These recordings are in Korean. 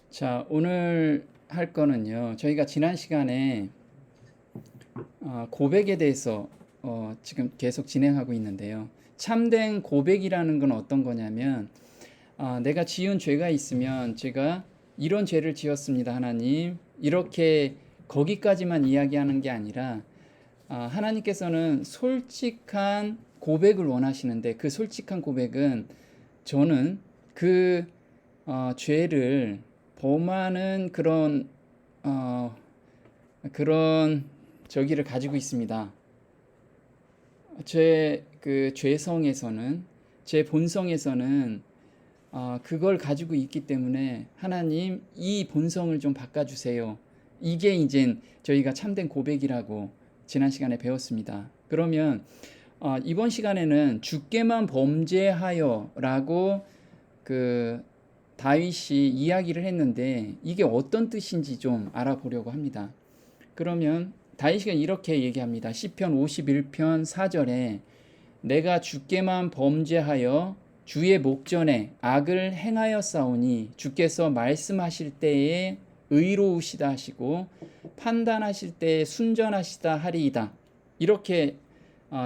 자, 오늘 할 거는요. 저희가 지난 시간에 고백에 대해서 지금 계속 진행하고 있는데요. 참된 고백이라는 건 어떤 거냐면 내가 지은 죄가 있으면 제가 이런 죄를 지었습니다, 하나님. 이렇게 거기까지만 이야기하는 게 아니라 하나님께서는 솔직한 고백을 원하시는데 그 솔직한 고백은 저는 그 죄를 범하는 어, 그런 저기를 가지고 있습니다. 그 죄성에서는 제 본성에서는 그걸 가지고 있기 때문에 하나님 이 본성을 좀 바꿔주세요. 이게 이제 저희가 참된 고백이라고 지난 시간에 배웠습니다. 그러면 이번 시간에는 주께만 범죄하여라고 그 다윗이 이야기를 했는데 이게 어떤 뜻인지 좀 알아보려고 합니다. 그러면 다윗이 이렇게 얘기합니다. 시편 51편 4절에 내가 주께만 범죄하여 주의 목전에 악을 행하였사오니 주께서 말씀하실 때에 의로우시다 하시고 판단하실 때에 순전하시다 하리이다. 이렇게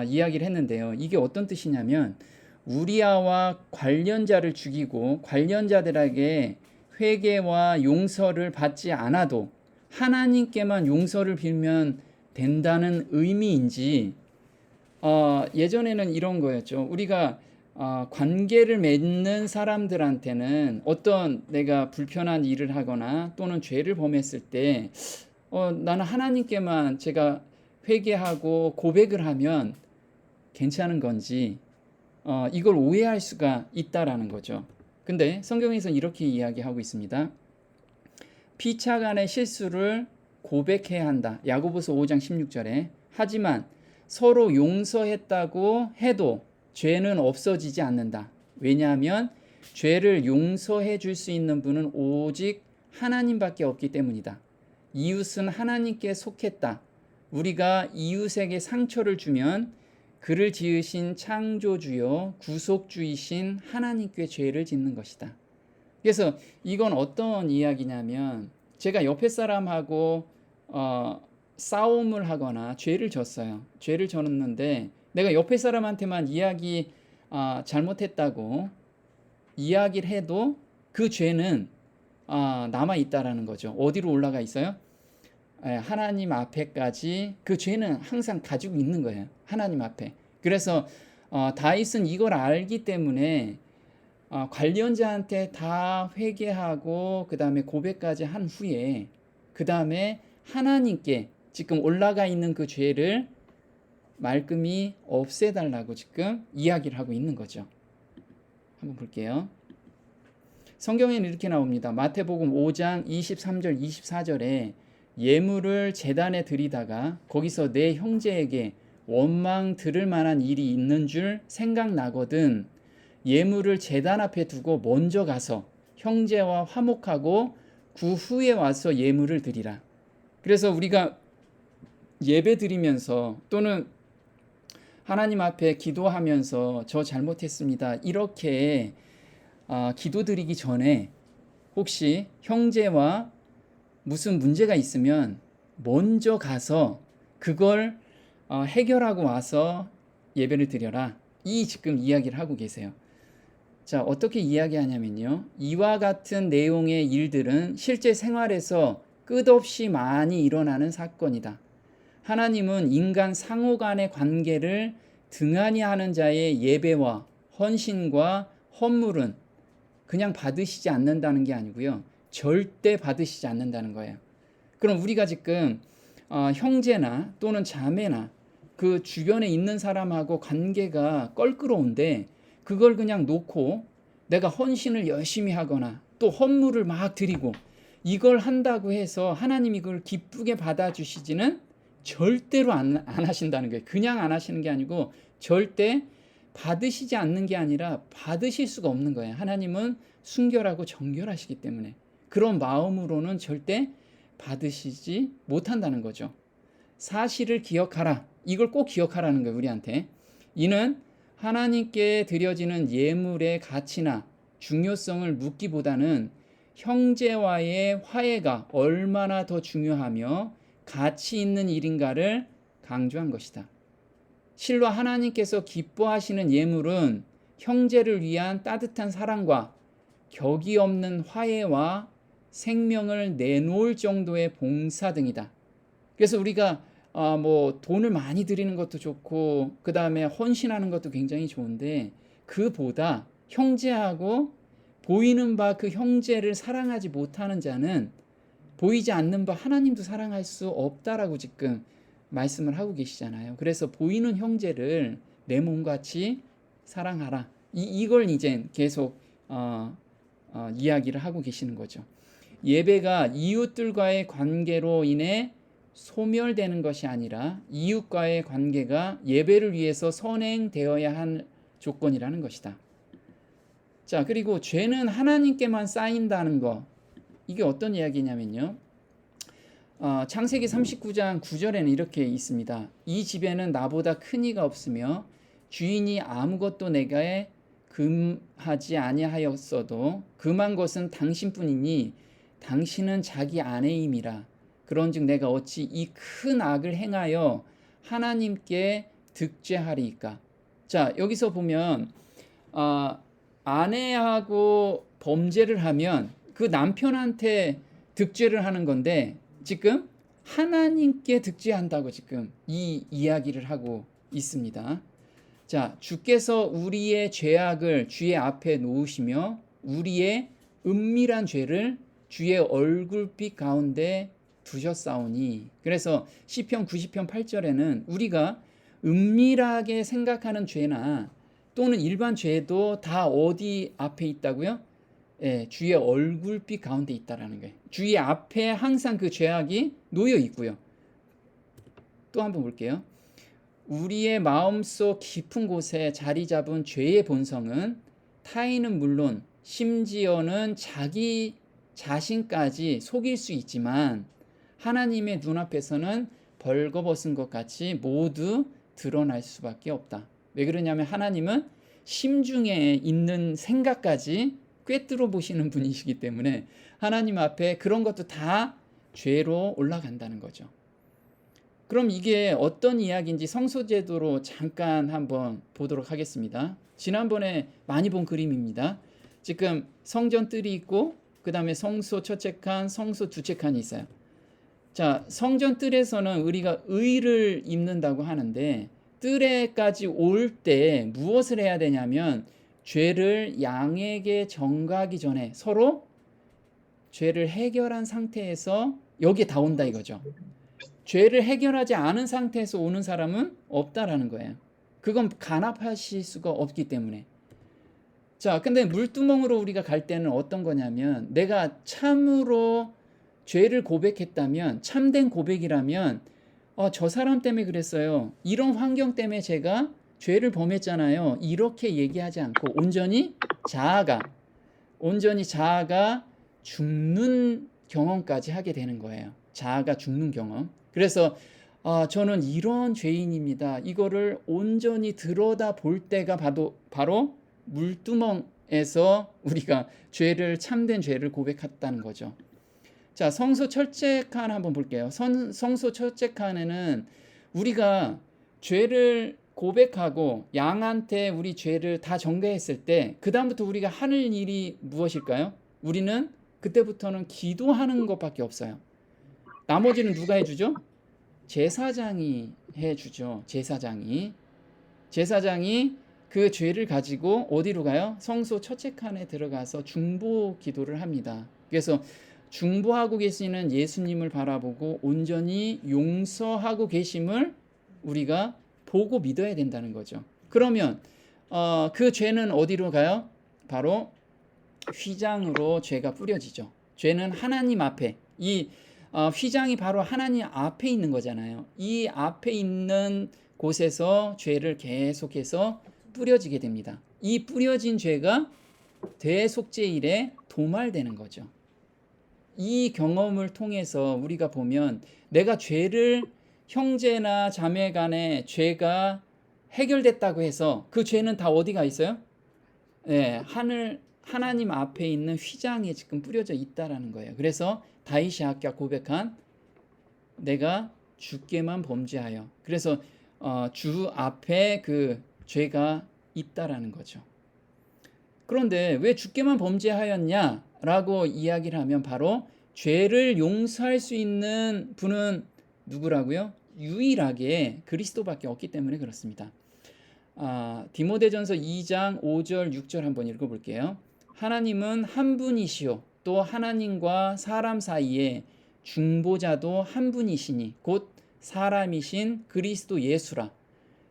이야기를 했는데요. 이게 어떤 뜻이냐면 우리아와 관련자를 죽이고 관련자들에게 회개와 용서를 받지 않아도 하나님께만 용서를 빌면 된다는 의미인지 예전에는 이런 거였죠. 우리가 관계를 맺는 사람들한테는 어떤 내가 불편한 일을 하거나 또는 죄를 범했을 때 나는 하나님께만 제가 회개하고 고백을 하면 괜찮은 건지 이걸 오해할 수가 있다라는 거죠. 근데 성경에서는 이렇게 이야기하고 있습니다. 피차간의 실수를 고백해야 한다. 야고보서 5장 16절에 하지만 서로 용서했다고 해도 죄는 없어지지 않는다. 왜냐하면 죄를 용서해 줄 수 있는 분은 오직 하나님밖에 없기 때문이다. 이웃은 하나님께 속했다. 우리가 이웃에게 상처를 주면 그를 지으신 창조주여 구속주이신 하나님께 죄를 짓는 것이다. 그래서 이건 어떤 이야기냐면 제가 옆에 사람하고 싸움을 하거나 죄를 졌어요. 죄를 졌는데 내가 옆에 사람한테만 잘못했다고 이야기를 해도 그 죄는 남아 있다라는 거죠. 어디로 올라가 있어요? 하나님 앞에까지 그 죄는 항상 가지고 있는 거예요. 하나님 앞에. 그래서 다윗은 이걸 알기 때문에 관련자한테 다 회개하고 그 다음에 고백까지 한 후에 그 다음에 하나님께 지금 올라가 있는 그 죄를 말끔히 없애달라고 지금 이야기를 하고 있는 거죠. 한번 볼게요. 성경에는 이렇게 나옵니다. 마태복음 5장 23절 24절에 예물을 제단에 드리다가 거기서 내 형제에게 원망 들을 만한 일이 있는 줄 생각나거든 예물을 제단 앞에 두고 먼저 가서 형제와 화목하고 그 후에 와서 예물을 드리라. 그래서 우리가 예배 드리면서 또는 하나님 앞에 기도하면서 저 잘못했습니다. 이렇게 기도드리기 전에 혹시 형제와 무슨 문제가 있으면 먼저 가서 그걸 해결하고 와서 예배를 드려라. 이 지금 이야기를 하고 계세요. 자, 어떻게 이야기하냐면요. 이와 같은 내용의 일들은 실제 생활에서 끝없이 많이 일어나는 사건이다. 하나님은 인간 상호 간의 관계를 등한히 하는 자의 예배와 헌신과 헌물은 그냥 받으시지 않는다는 게 아니고요. 절대 받으시지 않는다는 거예요. 그럼 우리가 지금 형제나 또는 자매나 그 주변에 있는 사람하고 관계가 껄끄러운데 그걸 그냥 놓고 내가 헌신을 열심히 하거나 또 헌물을 막 드리고 이걸 한다고 해서 하나님이 그걸 기쁘게 받아주시지는 절대로 안 하신다는 거예요. 그냥 안 하시는 게 아니고 절대 받으시지 않는 게 아니라 받으실 수가 없는 거예요. 하나님은 순결하고 정결하시기 때문에 그런 마음으로는 절대 받으시지 못한다는 거죠. 사실을 기억하라. 이걸 꼭 기억하라는 거예요. 우리한테. 이는 하나님께 드려지는 예물의 가치나 중요성을 묻기보다는 형제와의 화해가 얼마나 더 중요하며 가치 있는 일인가를 강조한 것이다. 실로 하나님께서 기뻐하시는 예물은 형제를 위한 따뜻한 사랑과 격이 없는 화해와 생명을 내놓을 정도의 봉사 등이다. 그래서 우리가 뭐 돈을 많이 드리는 것도 좋고 그 다음에 헌신하는 것도 굉장히 좋은데 그보다 형제하고 보이는 바 그 형제를 사랑하지 못하는 자는 보이지 않는 바 하나님도 사랑할 수 없다라고 지금 말씀을 하고 계시잖아요. 그래서 보이는 형제를 내 몸같이 사랑하라. 이걸 이제 계속 이야기를 하고 계시는 거죠. 예배가 이웃들과의 관계로 인해 소멸되는 것이 아니라 이웃과의 관계가 예배를 위해서 선행되어야 할 조건이라는 것이다. 자, 그리고 죄는 하나님께만 쌓인다는 거. 이게 어떤 이야기냐면요. 창세기 39장 9절에는 이렇게 있습니다. 이 집에는 나보다 큰 이가 없으며 주인이 아무것도 내게 금하지 아니하였어도 금한 것은 당신뿐이니 당신은 자기 아내임이라. 그런즉 내가 어찌 이 큰 악을 행하여 하나님께 득죄하리이까. 자, 여기서 보면 아내하고 범죄를 하면 그 남편한테 득죄를 하는 건데 지금 하나님께 득죄한다고 지금 이 이야기를 하고 있습니다. 자, 주께서 우리의 죄악을 주의 앞에 놓으시며 우리의 은밀한 죄를 주의 얼굴빛 가운데 두셨사오니. 그래서 시편 90편 8절에는 우리가 은밀하게 생각하는 죄나 또는 일반 죄도 다 어디 앞에 있다고요? 예, 주의 얼굴빛 가운데 있다라는 거예요. 주의 앞에 항상 그 죄악이 놓여 있고요. 또 한번 볼게요. 우리의 마음속 깊은 곳에 자리 잡은 죄의 본성은 타인은 물론 심지어는 자기 자신까지 속일 수 있지만 하나님의 눈앞에서는 벌거벗은 것 같이 모두 드러날 수밖에 없다. 왜 그러냐면 하나님은 심중에 있는 생각까지 꿰뚫어 보시는 분이시기 때문에 하나님 앞에 그런 것도 다 죄로 올라간다는 거죠. 그럼 이게 어떤 이야기인지 성소제도로 잠깐 한번 보도록 하겠습니다. 지난번에 많이 본 그림입니다. 지금 성전 뜰이 있고 그 다음에 성소 첫째 칸, 성소 둘째 칸이 있어요. 자, 성전 뜰에서는 우리가 의를 입는다고 하는데 뜰에까지 올 때 무엇을 해야 되냐면 죄를 양에게 전가하기 전에 서로 죄를 해결한 상태에서 여기에 다 온다 이거죠. 죄를 해결하지 않은 상태에서 오는 사람은 없다라는 거예요. 그건 간합하실 수가 없기 때문에. 자, 근데 물두멍으로 우리가 갈 때는 어떤 거냐면 내가 참으로 죄를 고백했다면 참된 고백이라면 저 사람 때문에 그랬어요. 이런 환경 때문에 제가 죄를 범했잖아요. 이렇게 얘기하지 않고 온전히 자아가 죽는 경험까지 하게 되는 거예요. 자아가 죽는 경험. 그래서 저는 이런 죄인입니다. 이거를 온전히 들여다 볼 때가 바로 물두멍에서 우리가 참된 죄를 고백했다는 거죠. 자, 성소 첫째 칸 한번 볼게요. 성소 첫째 칸에는 우리가 죄를 고백하고 양한테 우리 죄를 다 전가했을 때 그 다음부터 우리가 하는 일이 무엇일까요? 우리는 그때부터는 기도하는 것밖에 없어요. 나머지는 누가 해주죠? 제사장이 해주죠. 제사장이 그 죄를 가지고 어디로 가요? 성소 첫째 칸에 들어가서 중보 기도를 합니다. 그래서 중보하고 계시는 예수님을 바라보고 온전히 용서하고 계심을 우리가 보고 믿어야 된다는 거죠. 그러면 그 죄는 어디로 가요? 바로 휘장으로 죄가 뿌려지죠. 죄는 하나님 앞에, 이 휘장이 바로 하나님 앞에 있는 거잖아요. 이 앞에 있는 곳에서 죄를 계속해서 뿌려지게 됩니다. 이 뿌려진 죄가 대속죄일에 도말되는 거죠. 이 경험을 통해서 우리가 보면 내가 죄를 형제나 자매 간에 죄가 해결됐다고 해서 그 죄는 다 어디가 있어요? 네, 하늘 하나님 앞에 있는 휘장에 지금 뿌려져 있다라는 거예요. 그래서 다윗이 아까 고백한 내가 주께만 범죄하여, 그래서 주 앞에 그 죄가 있다라는 거죠. 그런데 왜 주께만 범죄하였냐라고 이야기를 하면 바로 죄를 용서할 수 있는 분은 누구라고요? 유일하게 그리스도밖에 없기 때문에 그렇습니다. 디모데전서 2장 5절 6절 한번 읽어볼게요. 하나님은 한 분이시요 또 하나님과 사람 사이에 중보자도 한 분이시니 곧 사람이신 그리스도 예수라.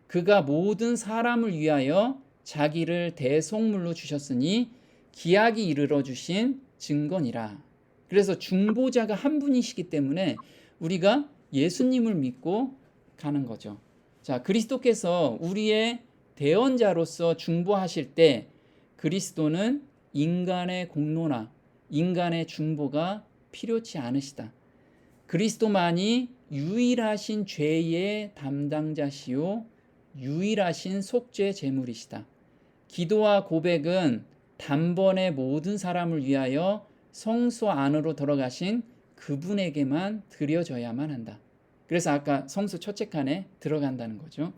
그가 모든 사람을 위하여 자기를 대속물로 주셨으니 기약이 이르러 주신 증거니라. 그래서 중보자가 한 분이시기 때문에 우리가 예수님을 믿고 가는 거죠. 자, 그리스도께서 우리의 대언자로서 중보하실 때 그리스도는 인간의 공로나 인간의 중보가 필요치 않으시다. 그리스도만이 유일하신 죄의 담당자시요 유일하신 속죄 제물이시다. 기도와 고백은 단번에 모든 사람을 위하여 성소 안으로 들어가신 그분에게만 드려져야만 한다. 그래서 아까 성소 첫째 칸에 들어간다는 거죠.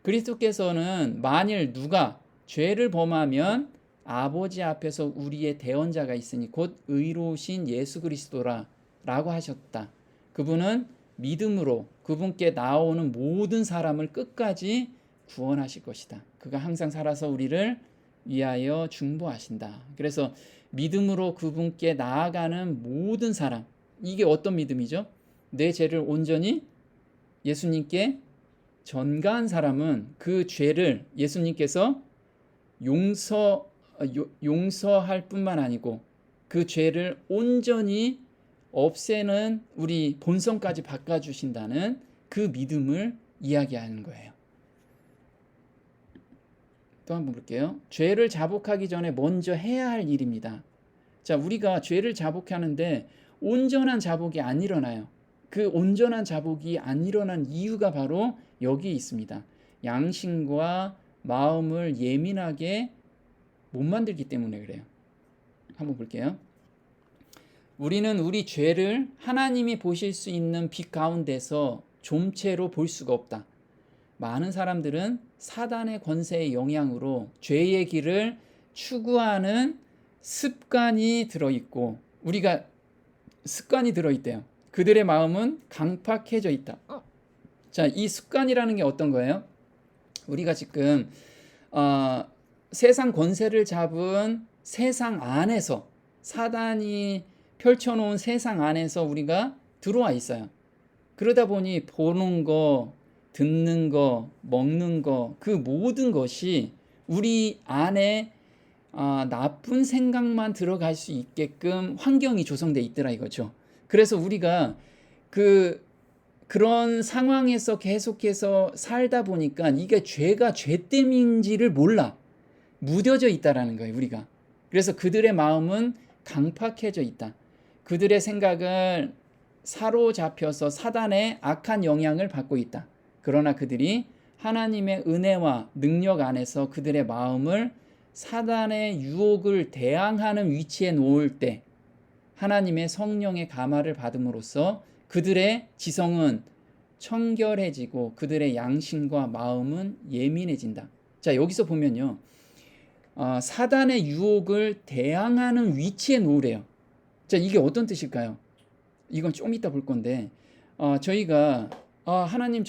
그리스도께서는 만일 누가 죄를 범하면 아버지 앞에서 우리의 대언자가 있으니 곧 의로우신 예수 그리스도라 라고 하셨다. 그분은 믿음으로 그분께 나오는 모든 사람을 끝까지 구원하실 것이다. 그가 항상 살아서 우리를 위하여 중보하신다. 그래서 믿음으로 그분께 나아가는 모든 사람, 이게 어떤 믿음이죠? 내 죄를 온전히 예수님께 전가한 사람은 그 죄를 예수님께서 용서할 뿐만 아니고 그 죄를 온전히 없애는 우리 본성까지 바꿔주신다는 그 믿음을 이야기하는 거예요. 또 한번 볼게요. 죄를 자복하기 전에 먼저 해야 할 일입니다. 자, 우리가 죄를 자복하는데 온전한 자복이 안 일어나요. 그 온전한 자복이 안 일어난 이유가 바로 여기에 있습니다. 양심과 마음을 예민하게 못 만들기 때문에 그래요. 한번 볼게요. 우리는 우리 죄를 하나님이 보실 수 있는 빛 가운데서 좀채로 볼 수가 없다. 많은 사람들은 사단의 권세의 영향으로 죄의 길을 추구하는 습관이 들어있고, 우리가 습관이 들어있대요. 그들의 마음은 강팍해져 있다. 자, 이 습관이라는 게 어떤 거예요? 우리가 지금 세상 권세를 잡은 세상 안에서, 사단이 펼쳐놓은 세상 안에서 우리가 들어와 있어요. 그러다 보니 보는 거, 듣는 거, 먹는 거, 그 모든 것이 우리 안에 나쁜 생각만 들어갈 수 있게끔 환경이 조성되어 있더라 이거죠. 그래서 우리가 그런 상황에서 계속해서 살다 보니까 이게 죄가 죄 때문인지를 몰라. 무뎌져 있다라는 거예요, 우리가. 그래서 그들의 마음은 강팍해져 있다. 그들의 생각을 사로잡혀서 사단의 악한 영향을 받고 있다. 그러나 그들이 하나님의 은혜와 능력 안에서 그들의 마음을 사단의 유혹을 대항하는 위치에 놓을 때 하나님의 성령의 감화를 받음으로써 그들의 지성은 청결해지고 그들의 양심과 마음은 예민해진다. 자, 여기서 보면요, 사단의 유혹을 대항하는 위치에 놓으래요. 자, 이게 어떤 뜻일까요? 이건 좀 이따 볼 건데, 저희가 하나님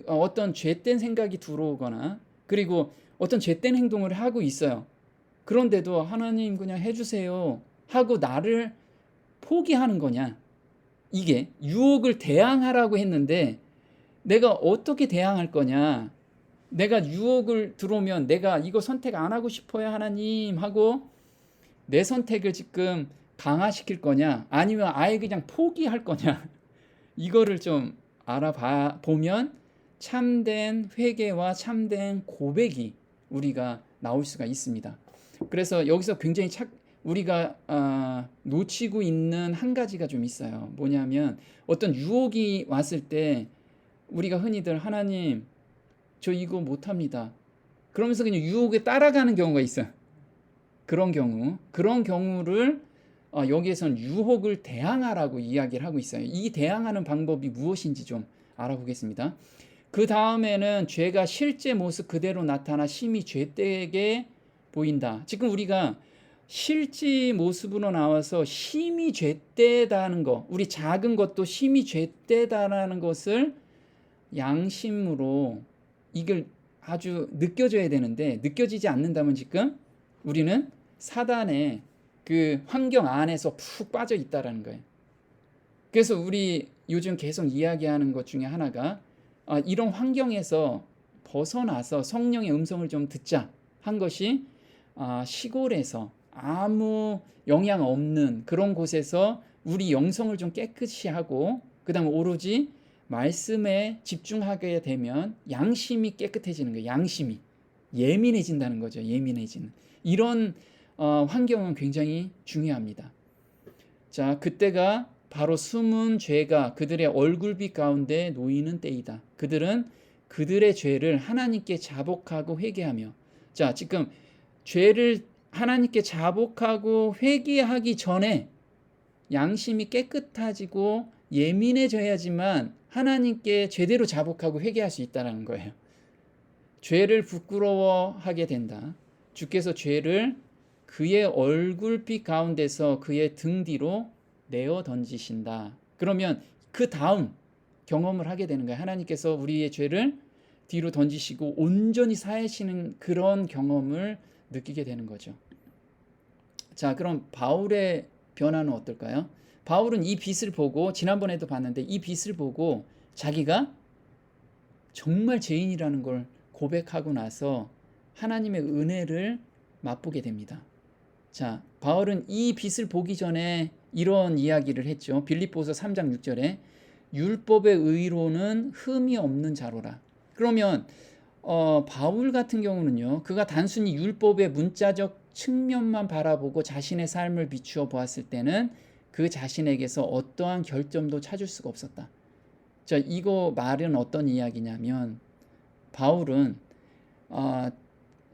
어떤 죄된 생각이 들어오거나 그리고 어떤 죄된 행동을 하고 있어요. 그런데도 하나님 그냥 해주세요 하고 나를 포기하는 거냐? 이게 유혹을 대항하라고 했는데 내가 어떻게 대항할 거냐? 내가 유혹을 들어오면 내가 이거 선택 안 하고 싶어요 하나님 하고 내 선택을 지금 강화시킬 거냐, 아니면 아예 그냥 포기할 거냐, 이거를 좀 알아봐 보면 참된 회개와 참된 고백이 우리가 나올 수가 있습니다. 그래서 여기서 굉장히 우리가 놓치고 있는 한 가지가 좀 있어요. 뭐냐면 어떤 유혹이 왔을 때 우리가 흔히들 하나님 저 이거 못합니다 그러면서 그냥 유혹에 따라가는 경우가 있어요. 그런 경우를 여기에선 유혹을 대항하라고 이야기를 하고 있어요. 이 대항하는 방법이 무엇인지 좀 알아보겠습니다. 그 다음에는 죄가 실제 모습 그대로 나타나 심히 죄되게 보인다. 지금 우리가 실제 모습으로 나와서 심히 죄되다는 거, 우리 작은 것도 심히 죄되다라는 것을 양심으로 이걸 아주 느껴져야 되는데, 느껴지지 않는다면 지금 우리는 사단의 그 환경 안에서 푹 빠져 있다라는 거예요. 그래서 우리 요즘 계속 이야기하는 것 중에 하나가 이런 환경에서 벗어나서 성령의 음성을 좀 듣자 한 것이 시골에서 아무 영향 없는 그런 곳에서 우리 영성을 좀 깨끗이 하고 그 다음에 오로지 말씀에 집중하게 되면 양심이 깨끗해지는 거예요. 양심이 예민해진다는 거죠. 예민해지는 이런 환경은 굉장히 중요합니다. 자, 그때가 바로 숨은 죄가 그들의 얼굴빛 가운데 놓이는 때이다. 그들은 그들의 죄를 하나님께 자복하고 회개하며, 자, 지금 죄를 하나님께 자복하고 회개하기 전에 양심이 깨끗해지고 예민해져야지만 하나님께 제대로 자복하고 회개할 수 있다는 거예요. 죄를 부끄러워하게 된다. 주께서 죄를 그의 얼굴빛 가운데서 그의 등 뒤로 내어 던지신다. 그러면 그 다음 경험을 하게 되는 거예요. 하나님께서 우리의 죄를 뒤로 던지시고 온전히 사하시는 그런 경험을 느끼게 되는 거죠. 자, 그럼 바울의 변화는 어떨까요? 바울은 이 빛을 보고, 지난번에도 봤는데 이 빛을 보고 자기가 정말 죄인이라는 걸 고백하고 나서 하나님의 은혜를 맛보게 됩니다. 자, 바울은 이 빛을 보기 전에 이런 이야기를 했죠. 빌립보서 3장 6절에 율법의 의로는 흠이 없는 자로라. 그러면 바울 같은 경우는요, 그가 단순히 율법의 문자적 측면만 바라보고 자신의 삶을 비추어 보았을 때는 그 자신에게서 어떠한 결점도 찾을 수가 없었다. 자, 이거 말은 어떤 이야기냐면 바울은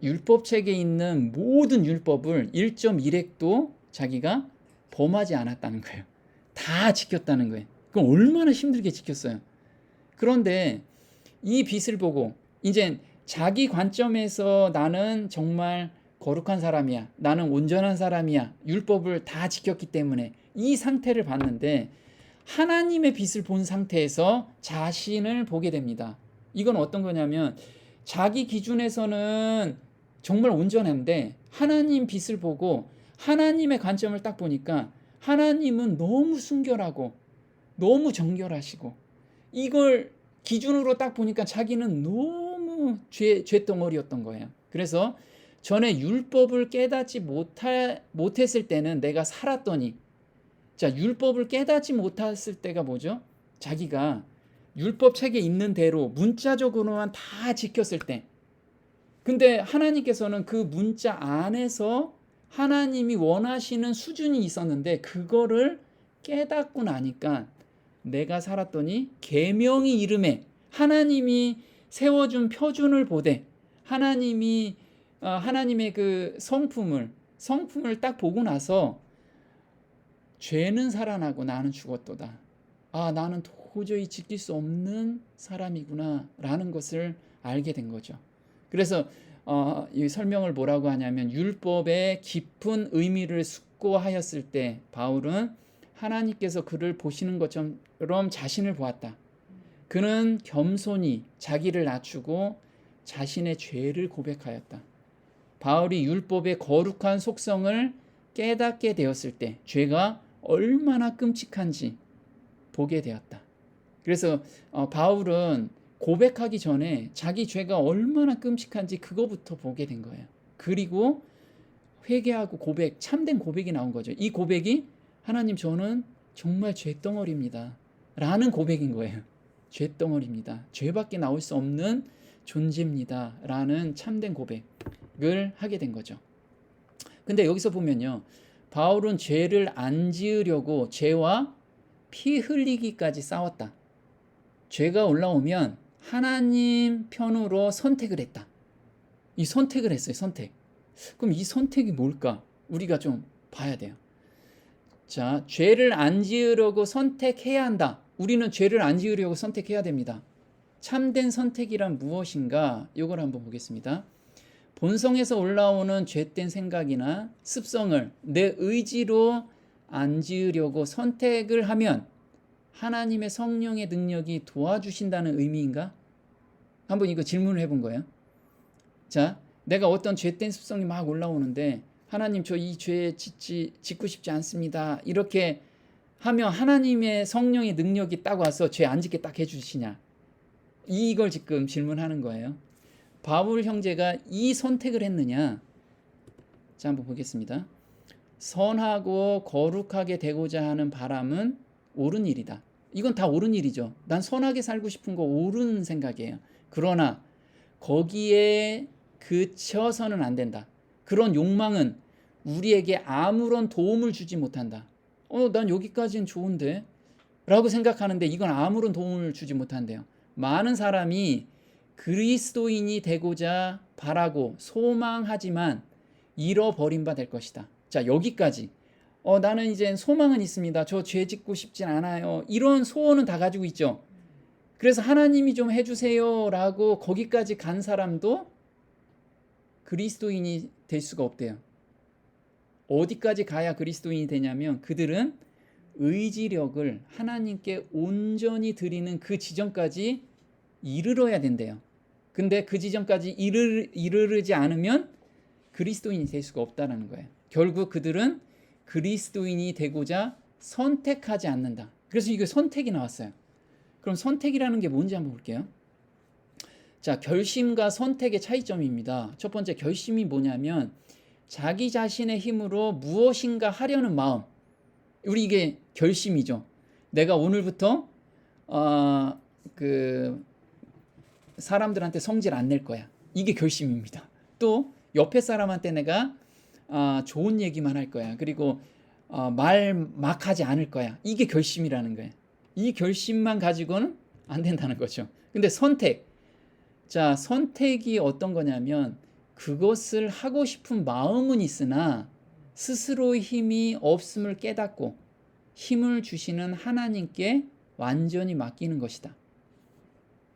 율법책에 있는 모든 율법을 1.1획도 자기가 범하지 않았다는 거예요. 다 지켰다는 거예요. 그럼 얼마나 힘들게 지켰어요. 그런데 이 빛을 보고 이제 자기 관점에서 나는 정말 거룩한 사람이야, 나는 온전한 사람이야, 율법을 다 지켰기 때문에 이 상태를 봤는데 하나님의 빛을 본 상태에서 자신을 보게 됩니다. 이건 어떤 거냐면 자기 기준에서는 정말 온전한데 하나님 빛을 보고 하나님의 관점을 딱 보니까 하나님은 너무 순결하고 너무 정결하시고, 이걸 기준으로 딱 보니까 자기는 너무 죄덩어리였던 거예요. 그래서 전에 율법을 깨닫지 못했을 때는 내가 살았더니, 자, 율법을 깨닫지 못했을 때가 뭐죠? 자기가 율법 책에 있는 대로 문자적으로만 다 지켰을 때, 근데 하나님께서는 그 문자 안에서 하나님이 원하시는 수준이 있었는데 그거를 깨닫고 나니까 내가 살았더니 계명이 이름에 하나님이 세워준 표준을 보되 하나님의 그 성품을 딱 보고 나서 죄는 살아나고 나는 죽었도다. 나는 도저히 지킬 수 없는 사람이구나 라는 것을 알게 된 거죠. 그래서 이 설명을 뭐라고 하냐면 율법의 깊은 의미를 숙고하였을 때 바울은 하나님께서 그를 보시는 것처럼 자신을 보았다. 그는 겸손히 자기를 낮추고 자신의 죄를 고백하였다. 바울이 율법의 거룩한 속성을 깨닫게 되었을 때 죄가 얼마나 끔찍한지 보게 되었다. 그래서 바울은 고백하기 전에 자기 죄가 얼마나 끔찍한지 그거부터 보게 된 거예요. 그리고 회개하고 참된 고백이 나온 거죠. 이 고백이 하나님, 저는 정말 죄덩어리입니다 라는 고백인 거예요. 죄덩어리입니다. 죄밖에 나올 수 없는 존재입니다 라는 참된 고백을 하게 된 거죠. 근데 여기서 보면요, 바울은 죄를 안 지으려고 죄와 피 흘리기까지 싸웠다. 죄가 올라오면 하나님 편으로 선택을 했다. 이 선택을 했어요. 선택. 그럼 이 선택이 뭘까? 우리가 좀 봐야 돼요. 자, 죄를 안 지으려고 선택해야 한다. 우리는 죄를 안 지으려고 선택해야 됩니다. 참된 선택이란 무엇인가? 이걸 한번 보겠습니다. 본성에서 올라오는 죄된 생각이나 습성을 내 의지로 안 지으려고 선택을 하면 하나님의 성령의 능력이 도와주신다는 의미인가? 한번 이거 질문을 해본 거예요. 자, 내가 어떤 죄된 습성이 막 올라오는데 하나님 저 이 죄 짓고 싶지 않습니다. 이렇게 하면 하나님의 성령의 능력이 딱 와서 죄 안 짓게 딱 해주시냐? 이걸 지금 질문하는 거예요. 바울 형제가 이 선택을 했느냐? 자, 한번 보겠습니다. 선하고 거룩하게 되고자 하는 바람은 옳은 일이다. 이건 다 옳은 일이죠. 난 선하게 살고 싶은 거 옳은 생각이에요. 그러나 거기에 그쳐서는 안 된다. 그런 욕망은 우리에게 아무런 도움을 주지 못한다. 난 여기까지는 좋은데? 라고 생각하는데 이건 아무런 도움을 주지 못한대요. 많은 사람이 그리스도인이 되고자 바라고 소망하지만 잃어버린 바 될 것이다. 자, 여기까지. 나는 이제 소망은 있습니다. 저 죄 짓고 싶진 않아요. 이런 소원은 다 가지고 있죠. 그래서 하나님이 좀 해주세요 라고 거기까지 간 사람도 그리스도인이 될 수가 없대요. 어디까지 가야 그리스도인이 되냐면 그들은 의지력을 하나님께 온전히 드리는 그 지점까지 이르러야 된대요. 근데 그 지점까지 이르르지 않으면 그리스도인이 될 수가 없다는 거예요. 결국 그들은 그리스도인이 되고자 선택하지 않는다. 그래서 이거 선택이 나왔어요. 그럼 선택이라는 게 뭔지 한번 볼게요. 자, 결심과 선택의 차이점입니다. 첫 번째 결심이 뭐냐면 자기 자신의 힘으로 무엇인가 하려는 마음. 우리 이게 결심이죠. 내가 오늘부터 사람들한테 성질 안 낼 거야. 이게 결심입니다. 또 옆에 사람한테 내가 좋은 얘기만 할 거야. 그리고 말 막 하지 않을 거야. 이게 결심이라는 거예요. 이 결심만 가지고는 안 된다는 거죠. 근데 선택. 자, 선택이 어떤 거냐면 그것을 하고 싶은 마음은 있으나 스스로의 힘이 없음을 깨닫고 힘을 주시는 하나님께 완전히 맡기는 것이다.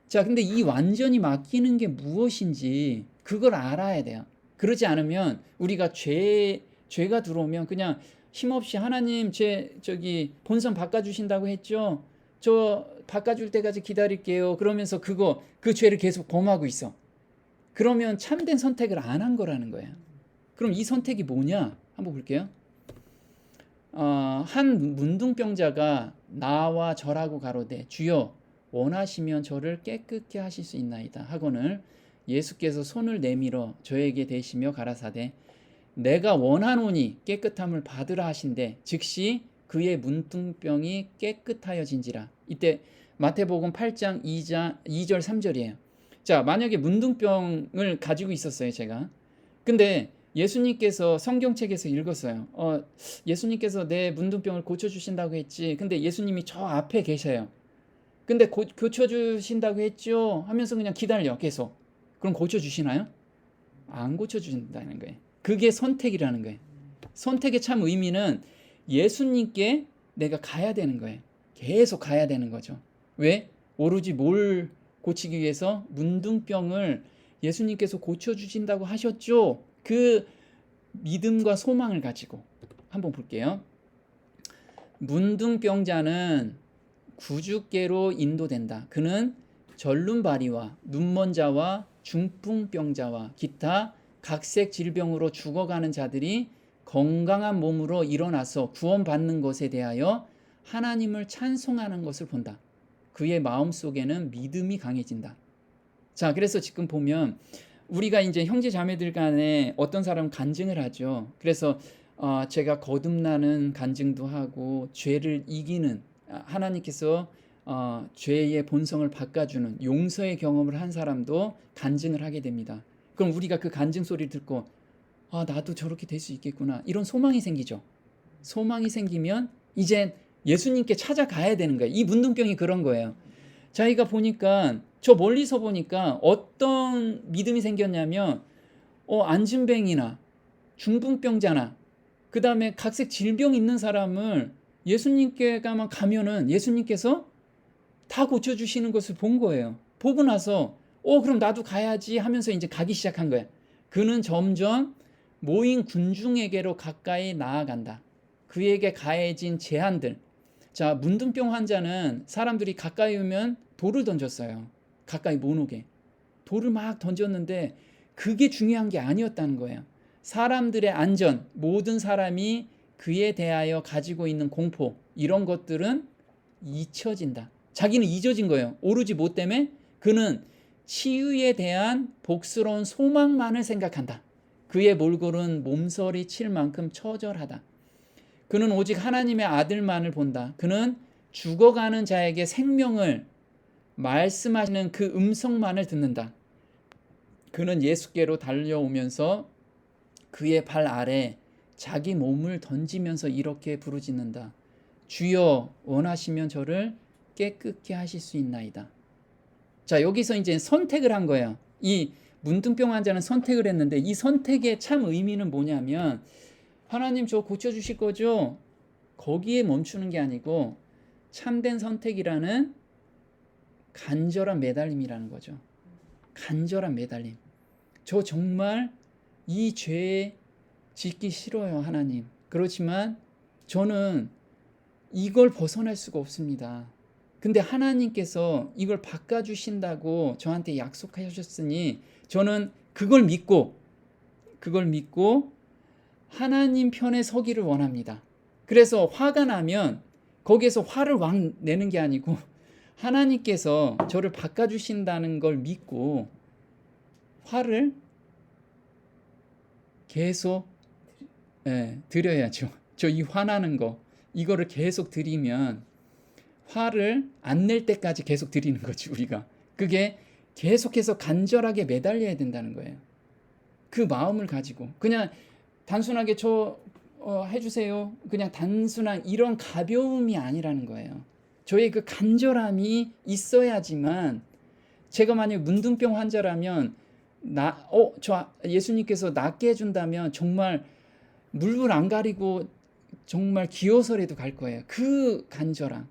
자, 근데 이 완전히 맡기는 게 무엇인지 그걸 알아야 돼요. 그러지 않으면 우리가 죄가 들어오면 그냥 힘없이 하나님 저기 본성 바꿔주신다고 했죠. 저 바꿔줄 때까지 기다릴게요. 그러면서 그 죄를 계속 범하고 있어. 그러면 참된 선택을 안 한 거라는 거예요. 그럼 이 선택이 뭐냐? 한번 볼게요. 한 문둥병자가 나와 절하고 가로되 주여 원하시면 저를 깨끗게 하실 수 있나이다 하거늘 예수께서 손을 내밀어 저에게 대시며 가라사대 내가 원하노니 깨끗함을 받으라 하신대 즉시 그의 문둥병이 깨끗하여진지라. 이때 마태복음 8장 2절 3절이에요. 자, 만약에 문둥병을 가지고 있었어요, 제가. 근데 예수님께서 성경책에서 읽었어요. 예수님께서 내 문둥병을 고쳐주신다고 했지. 근데 예수님이 저 앞에 계셔요. 근데 고쳐주신다고 했죠 하면서 그냥 기다려 계속. 그럼 고쳐주시나요? 안 고쳐주신다는 거예요. 그게 선택이라는 거예요. 선택의 참 의미는 예수님께 내가 가야 되는 거예요. 계속 가야 되는 거죠. 왜? 오로지 뭘 고치기 위해서? 문둥병을 예수님께서 고쳐주신다고 하셨죠. 그 믿음과 소망을 가지고 한번 볼게요. 문둥병자는 구주께로 인도된다. 그는 절름발이와 눈먼자와 중풍병자와 기타 각색 질병으로 죽어가는 자들이 건강한 몸으로 일어나서 구원받는 것에 대하여 하나님을 찬송하는 것을 본다. 그의 마음속에는 믿음이 강해진다. 자, 그래서 지금 보면 우리가 이제 형제 자매들 간에 어떤 사람은 간증을 하죠. 그래서 제가 거듭나는 간증도 하고 죄를 이기는 하나님께서 죄의 본성을 바꿔주는 용서의 경험을 한 사람도 간증을 하게 됩니다. 그럼 우리가 그 간증 소리를 듣고 나도 저렇게 될 수 있겠구나 이런 소망이 생기죠. 소망이 생기면 이제 예수님께 찾아가야 되는 거예요. 이 문둥병이 그런 거예요. 자기가 보니까 저 멀리서 보니까 어떤 믿음이 생겼냐면 안진뱅이나 중풍병자나 그 다음에 각색 질병 있는 사람을 예수님께만 가면은 예수님께서 다 고쳐주시는 것을 본 거예요. 보고 나서 그럼 나도 가야지 하면서 이제 가기 시작한 거예요. 그는 점점 모인 군중에게로 가까이 나아간다. 그에게 가해진 제한들. 자, 문둥병 환자는 사람들이 가까이 오면 돌을 던졌어요. 가까이 못 오게. 돌을 막 던졌는데 그게 중요한 게 아니었다는 거예요. 사람들의 안전, 모든 사람이 그에 대하여 가지고 있는 공포, 이런 것들은 잊혀진다. 자기는 잊어진 거예요. 오로지 뭐 때문에? 그는 치유에 대한 복스러운 소망만을 생각한다. 그의 몰골은 몸서리 칠 만큼 처절하다. 그는 오직 하나님의 아들만을 본다. 그는 죽어가는 자에게 생명을 말씀하시는 그 음성만을 듣는다. 그는 예수께로 달려오면서 그의 발 아래 자기 몸을 던지면서 이렇게 부르짖는다. 주여, 원하시면 저를 깨끗게 하실 수 있나이다. 자, 여기서 이제 선택을 한 거예요. 이 문둥병 환자는 선택을 했는데 이 선택의 참 의미는 뭐냐면, 하나님 저 고쳐주실 거죠? 거기에 멈추는 게 아니고 참된 선택이라는 간절한 매달림이라는 거죠. 간절한 매달림. 저 정말 이 죄 짓기 싫어요, 하나님. 그렇지만 저는 이걸 벗어날 수가 없습니다. 근데 하나님께서 이걸 바꿔주신다고 저한테 약속하셨으니 저는 그걸 믿고 하나님 편에 서기를 원합니다. 그래서 화가 나면 거기에서 화를 막 내는 게 아니고 하나님께서 저를 바꿔주신다는 걸 믿고 화를 계속 드려야죠. 저 이 화나는 거 이거를 계속 드리면 화를 안 낼 때까지 계속 드리는 거지 우리가. 그게 계속해서 간절하게 매달려야 된다는 거예요. 그 마음을 가지고 그냥 단순하게 해주세요. 그냥 단순한 이런 가벼움이 아니라는 거예요. 저의 그 간절함이 있어야지만, 제가 만약 문둥병 환자라면 저 예수님께서 낫게 해준다면 정말 물불 안 가리고 정말 기어서라도 갈 거예요. 그 간절함.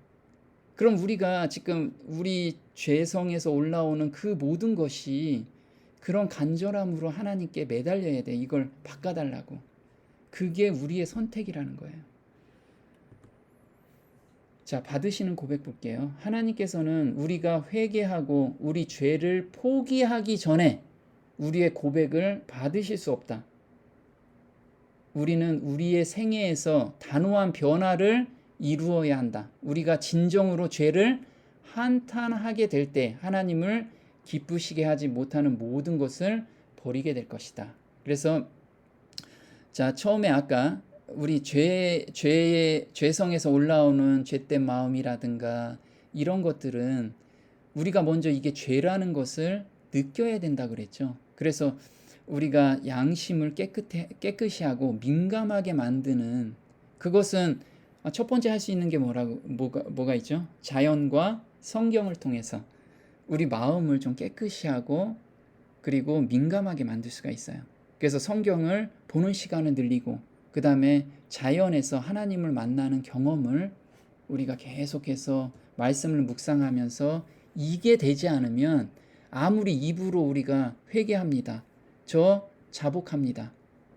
그럼 우리가 지금 우리 죄성에서 올라오는 그 모든 것이 그런 간절함으로 하나님께 매달려야 돼. 이걸 바꿔달라고. 그게 우리의 선택이라는 거예요. 자, 받으시는 고백 볼게요. 하나님께서는 우리가 회개하고 우리 죄를 포기하기 전에 우리의 고백을 받으실 수 없다. 우리는 우리의 생애에서 단호한 변화를 이루어야 한다. 우리가 진정으로 죄를 한탄하게 될 때 하나님을 기쁘시게 하지 못하는 모든 것을 버리게 될 것이다. 그래서 자, 처음에 아까 우리 죄성에서 올라오는 죄된 마음이라든가 이런 것들은 우리가 먼저 이게 죄라는 것을 느껴야 된다 그랬죠. 그래서 우리가 양심을 깨끗이 하고 민감하게 만드는, 그것은 첫 번째 할 수 있는 게 뭐가 있죠? 자연과 성경을 통해서 우리 마음을 좀 깨끗이 하고 그리고 민감하게 만들 수가 있어요. 그래서 성경을 보는 시간을 늘리고 그 다음에 자연에서 하나님을 만나는 경험을 우리가 계속해서 말씀을 묵상하면서, 이게 되지 않으면 아무리 입으로 우리가 회개합니다, 저 자복합니다,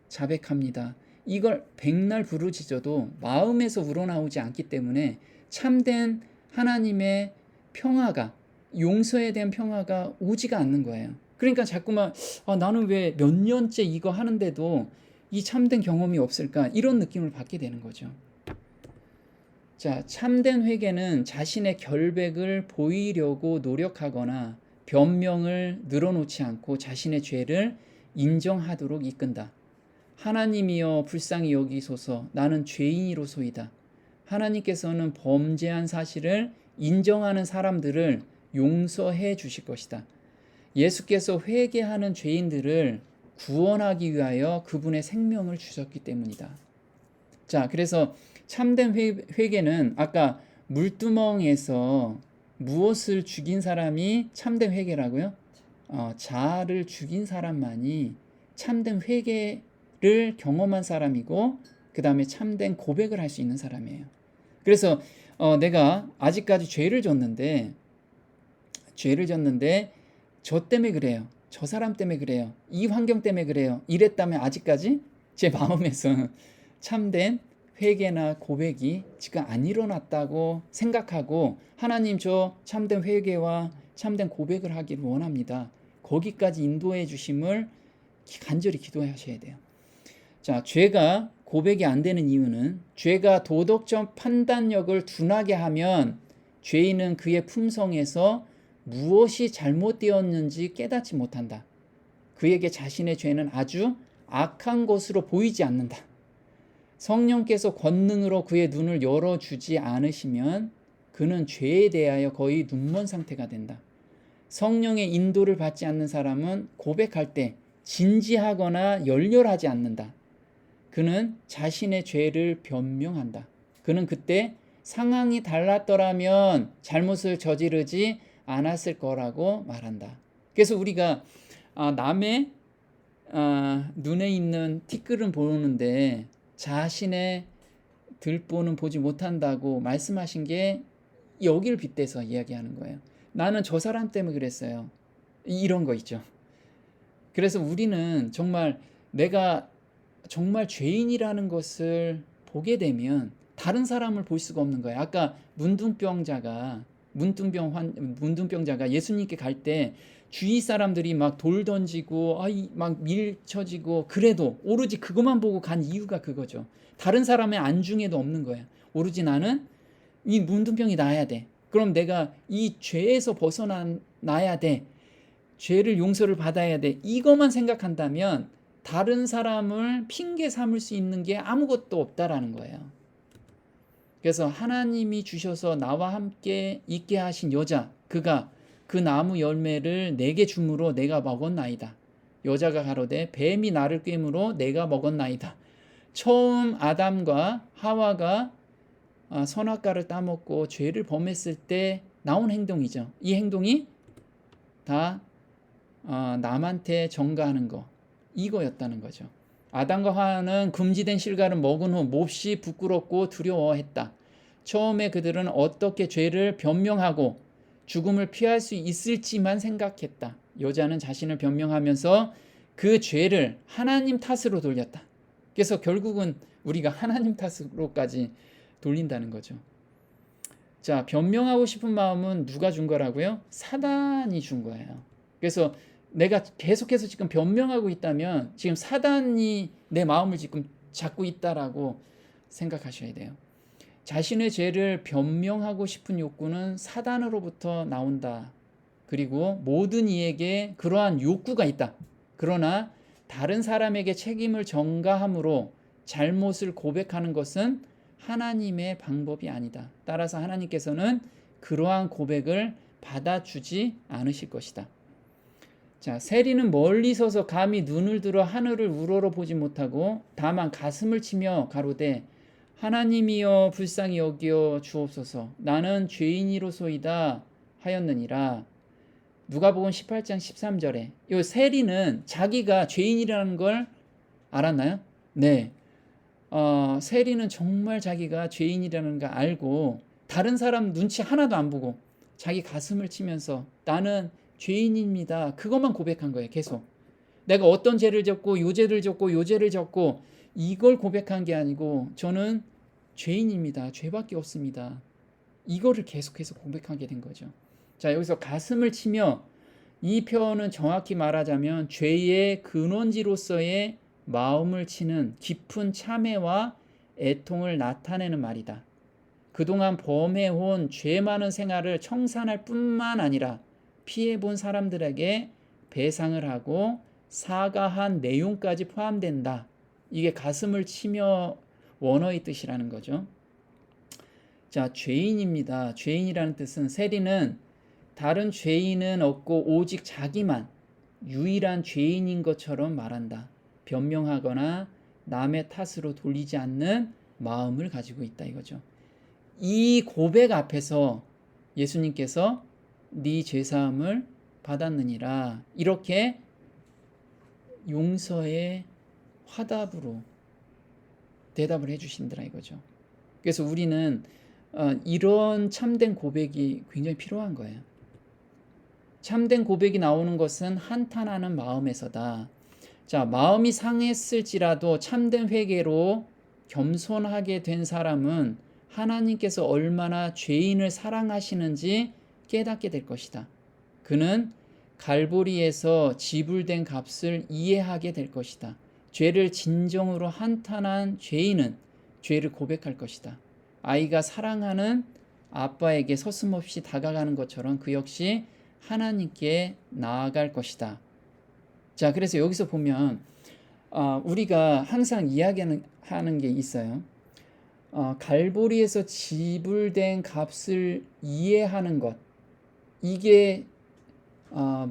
자백합니다, 이걸 백날 부르짖어도 마음에서 우러나오지 않기 때문에 참된 하나님의 평화가, 용서에 대한 평화가 오지가 않는 거예요. 그러니까 자꾸만 나는 왜 몇 년째 이거 하는데도 이 참된 경험이 없을까, 이런 느낌을 받게 되는 거죠. 자, 참된 회개는 자신의 결백을 보이려고 노력하거나 변명을 늘어놓지 않고 자신의 죄를 인정하도록 이끈다. 하나님이여 불쌍히 여기소서, 나는 죄인이로소이다. 하나님께서는 범죄한 사실을 인정하는 사람들을 용서해 주실 것이다. 예수께서 회개하는 죄인들을 구원하기 위하여 그분의 생명을 주셨기 때문이다. 자, 그래서 참된 회개는 아까 물두멍에서 무엇을 죽인 사람이 참된 회개라고요? 자아를 죽인 사람만이 참된 회개를 경험한 사람이고, 그 다음에 참된 고백을 할 수 있는 사람이에요. 그래서 내가 아직까지 죄를 졌는데 저 때문에 그래요. 저 사람 때문에 그래요. 이 환경 때문에 그래요. 이랬다면 아직까지 제 마음에서 참된 회개나 고백이 지금 안 일어났다고 생각하고 하나님 저 참된 회개와 참된 고백을 하기를 원합니다. 거기까지 인도해 주심을 간절히 기도하셔야 돼요. 자, 죄가 고백이 안 되는 이유는 죄가 도덕적 판단력을 둔하게 하면 죄인은 그의 품성에서 무엇이 잘못되었는지 깨닫지 못한다. 그에게 자신의 죄는 아주 악한 것으로 보이지 않는다. 성령께서 권능으로 그의 눈을 열어주지 않으시면 그는 죄에 대하여 거의 눈먼 상태가 된다. 성령의 인도를 받지 않는 사람은 고백할 때 진지하거나 열렬하지 않는다. 그는 자신의 죄를 변명한다. 그는 그때 상황이 달랐더라면 잘못을 저지르지 않았을 거라고 말한다. 그래서 우리가 남의 눈에 있는 티끌은 보는데 자신의 들보는 보지 못한다고 말씀하신 게 여기를 빗대서 이야기하는 거예요. 나는 저 사람 때문에 그랬어요. 이런 거 있죠. 그래서 우리는 정말 내가 정말 죄인이라는 것을 보게 되면 다른 사람을 볼 수가 없는 거예요. 아까 문둥병자가 예수님께 갈 때 주위 사람들이 막 돌 던지고 막 밀쳐지고 그래도 오로지 그것만 보고 간 이유가 그거죠. 다른 사람의 안중에도 없는 거예요. 오로지 나는 이 문둥병이 나아야 돼. 그럼 내가 이 죄에서 벗어나야 돼. 죄를 용서를 받아야 돼. 이것만 생각한다면 다른 사람을 핑계 삼을 수 있는 게 아무것도 없다라는 거예요. 그래서 하나님이 주셔서 나와 함께 있게 하신 여자, 그가 그 나무 열매를 내게 주므로 내가 먹었나이다. 여자가 가로되 뱀이 나를 꿰므로 내가 먹었나이다. 처음 아담과 하와가 선악과를 따먹고 죄를 범했을 때 나온 행동이죠. 이 행동이 다 남한테 전가하는 거, 이거였다는 거죠. 아담과 하와는 금지된 실과를 먹은 후 몹시 부끄럽고 두려워했다. 처음에 그들은 어떻게 죄를 변명하고 죽음을 피할 수 있을지만 생각했다. 여자는 자신을 변명하면서 그 죄를 하나님 탓으로 돌렸다. 그래서 결국은 우리가 하나님 탓으로까지 돌린다는 거죠. 자, 변명하고 싶은 마음은 누가 준 거라고요? 사단이 준 거예요. 그래서 내가 계속해서 지금 변명하고 있다면 지금 사단이 내 마음을 지금 잡고 있다라고 생각하셔야 돼요. 자신의 죄를 변명하고 싶은 욕구는 사단으로부터 나온다. 그리고 모든 이에게 그러한 욕구가 있다. 그러나 다른 사람에게 책임을 전가함으로 잘못을 고백하는 것은 하나님의 방법이 아니다. 따라서 하나님께서는 그러한 고백을 받아주지 않으실 것이다. 자, 세리는 멀리 서서 감히 눈을 들어 하늘을 우러러 보지 못하고 다만 가슴을 치며 가로되 하나님이여 불쌍히 여기어 주옵소서. 나는 죄인이로소이다 하였느니라. 누가복음 18장 13절에 이 세리는 자기가 죄인이라는 걸 알았나요? 네. 세리는 정말 자기가 죄인이라는 걸 알고 다른 사람 눈치 하나도 안 보고 자기 가슴을 치면서 나는 죄인입니다. 그것만 고백한 거예요. 계속. 내가 어떤 죄를 졌고 요 죄를 졌고 요 죄를 졌고 이걸 고백한 게 아니고 저는 죄인입니다. 죄밖에 없습니다. 이거를 계속해서 고백하게 된 거죠. 자, 여기서 가슴을 치며 이 표현은 정확히 말하자면 죄의 근원지로서의 마음을 치는 깊은 참회와 애통을 나타내는 말이다. 그동안 범해온 죄 많은 생활을 청산할 뿐만 아니라 피해본 사람들에게 배상을 하고 사과한 내용까지 포함된다. 이게 가슴을 치며 원어의 뜻이라는 거죠. 자, 죄인입니다. 죄인이라는 뜻은 세리는 다른 죄인은 없고 오직 자기만 유일한 죄인인 것처럼 말한다. 변명하거나 남의 탓으로 돌리지 않는 마음을 가지고 있다 이거죠. 이 고백 앞에서 예수님께서 네 죄사함을 받았느니라 이렇게 용서의 화답으로 대답을 해주신다 이거죠. 그래서 우리는 이런 참된 고백이 굉장히 필요한 거예요. 참된 고백이 나오는 것은 한탄하는 마음에서다. 자, 마음이 상했을지라도 참된 회개로 겸손하게 된 사람은 하나님께서 얼마나 죄인을 사랑하시는지 깨닫게 될 것이다. 그는 갈보리에서 지불된 값을 이해하게 될 것이다. 죄를 진정으로 한탄한 죄인은 죄를 고백할 것이다. 아이가 사랑하는 아빠에게 서슴없이 다가가는 것처럼 그 역시 하나님께 나아갈 것이다. 자, 그래서 여기서 보면 우리가 항상 이야기하는 게 있어요. 갈보리에서 지불된 값을 이해하는 것, 이게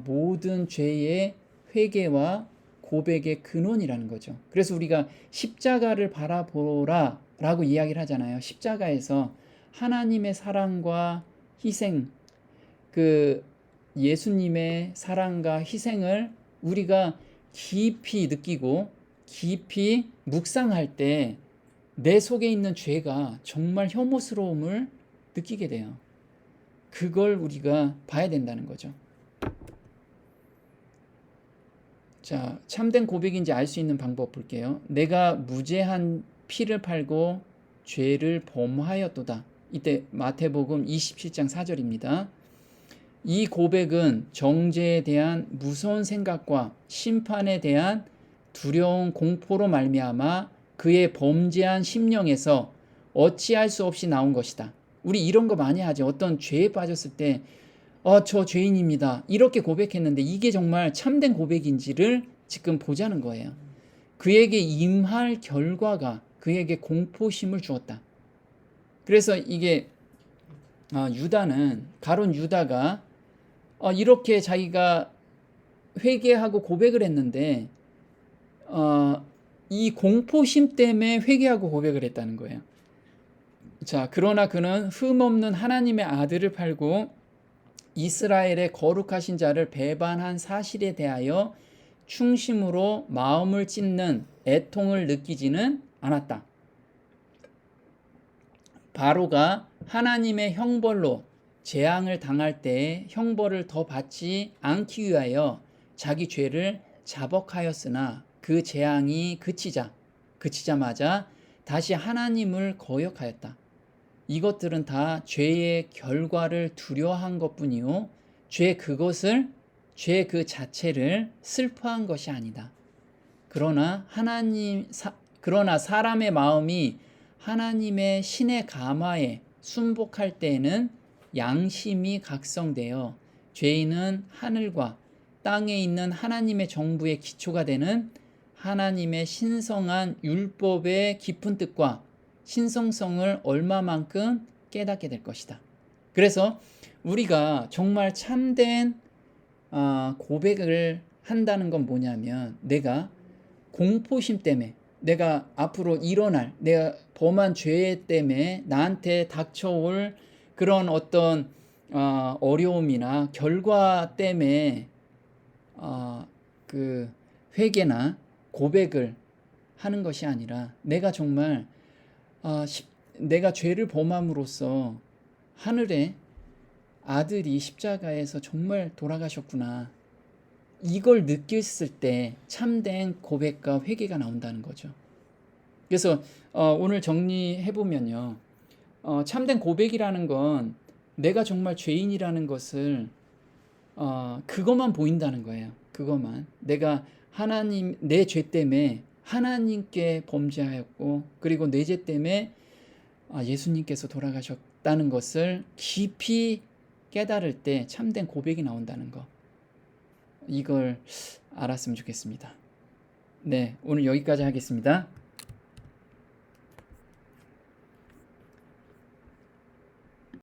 모든 죄의 회개와 고백의 근원이라는 거죠. 그래서 우리가 십자가를 바라보라 라고 이야기를 하잖아요. 십자가에서 하나님의 사랑과 희생, 그 예수님의 사랑과 희생을 우리가 깊이 느끼고 깊이 묵상할 때 내 속에 있는 죄가 정말 혐오스러움을 느끼게 돼요. 그걸 우리가 봐야 된다는 거죠. 자, 참된 고백인지 알 수 있는 방법 볼게요. 내가 무죄한 피를 팔고 죄를 범하였도다. 이때 마태복음 27장 4절입니다. 이 고백은 정죄에 대한 무서운 생각과 심판에 대한 두려운 공포로 말미암아 그의 범죄한 심령에서 어찌할 수 없이 나온 것이다. 우리 이런 거 많이 하죠. 어떤 죄에 빠졌을 때 저 죄인입니다. 이렇게 고백했는데 이게 정말 참된 고백인지를 지금 보자는 거예요. 그에게 임할 결과가 그에게 공포심을 주었다. 그래서 이게 유다는 가룟 유다가 이렇게 자기가 회개하고 고백을 했는데 이 공포심 때문에 회개하고 고백을 했다는 거예요. 자, 그러나 그는 흠없는 하나님의 아들을 팔고 이스라엘의 거룩하신 자를 배반한 사실에 대하여 충심으로 마음을 찢는 애통을 느끼지는 않았다. 바로가 하나님의 형벌로 재앙을 당할 때에 형벌을 더 받지 않기 위하여 자기 죄를 자복하였으나 그 재앙이 그치자마자 다시 하나님을 거역하였다. 이것들은 다 죄의 결과를 두려워한 것뿐이요 죄 그 자체를 슬퍼한 것이 아니다. 그러나 사람의 마음이 하나님의 신의 가마에 순복할 때에는 양심이 각성되어 죄인은 하늘과 땅에 있는 하나님의 정부의 기초가 되는 하나님의 신성한 율법의 깊은 뜻과 신성성을 얼마만큼 깨닫게 될 것이다. 그래서 우리가 정말 참된 고백을 한다는 건 뭐냐면 내가 공포심 때문에 내가 앞으로 일어날 내가 범한 죄 때문에 나한테 닥쳐올 그런 어떤 어려움이나 결과 때문에 그 회개나 고백을 하는 것이 아니라 내가 정말 내가 죄를 범함으로써 하늘의 아들이 십자가에서 정말 돌아가셨구나. 이걸 느꼈을 때 참된 고백과 회개가 나온다는 거죠. 그래서 오늘 정리해보면요. 참된 고백이라는 건 내가 정말 죄인이라는 것을 그것만 보인다는 거예요. 그것만. 내가 내 죄 때문에 하나님께 범죄하였고 그리고 내 죄 때문에 예수님께서 돌아가셨다는 것을 깊이 깨달을 때 참된 고백이 나온다는 거. 이걸 알았으면 좋겠습니다. 네, 오늘 여기까지 하겠습니다.